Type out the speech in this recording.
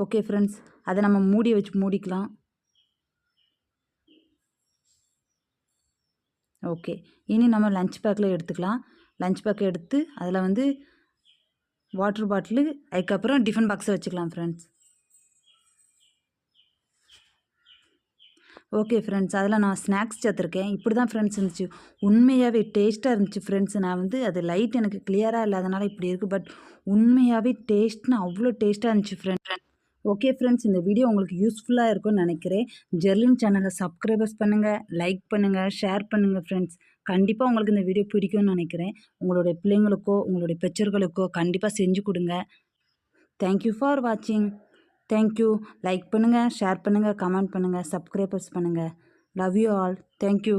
Okay friends, அதை நம்ம மூடியை வச்சு மூடிக்கலாம். ஓகே, இனி நம்ம லஞ்ச் பேக்கில் எடுத்துக்கலாம். லஞ்ச் பேக்கை எடுத்து அதில் வந்து வாட்டர் பாட்டிலு, அதுக்கப்புறம் டிஃபன் பாக்ஸை வச்சுக்கலாம் ஃப்ரெண்ட்ஸ். ஓகே ஃப்ரெண்ட்ஸ், அதில் நான் ஸ்நாக்ஸ் சேர்த்துருக்கேன். இப்படி தான் ஃப்ரெண்ட்ஸ் இருந்துச்சு. உண்மையாகவே டேஸ்ட்டாக இருந்துச்சு ஃப்ரெண்ட்ஸ். நான் வந்து அது லைட் எனக்கு கிளியராக இல்லாதனால இப்படி இருக்குது. பட் உண்மையாகவே டேஸ்ட்னு அவ்வளோ டேஸ்ட்டாக இருந்துச்சு ஃப்ரெண்ட்ஸ். ஓகே ஃப்ரெண்ட்ஸ், இந்த வீடியோ உங்களுக்கு யூஸ்ஃபுல்லாக இருக்கும்னு நினைக்கிறேன். ஜெர்லின் சேனலை சப்ஸ்கிரைபர்ஸ் பண்ணுங்கள், லைக் பண்ணுங்கள், ஷேர் பண்ணுங்கள் ஃப்ரெண்ட்ஸ். கண்டிப்பாக உங்களுக்கு இந்த வீடியோ பிடிக்கும்னு நினைக்கிறேன். உங்களுடைய பிள்ளைங்களுக்கோ உங்களுடைய பெற்றோர்களுக்கோ கண்டிப்பாக செஞ்சு கொடுங்க. தேங்க்யூ ஃபார் வாட்சிங். தேங்க்யூ. லைக் பண்ணுங்கள், ஷேர் பண்ணுங்கள், கமெண்ட் பண்ணுங்கள், சப்ஸ்கிரைபர்ஸ் பண்ணுங்கள். Love you all. தேங்க்யூ.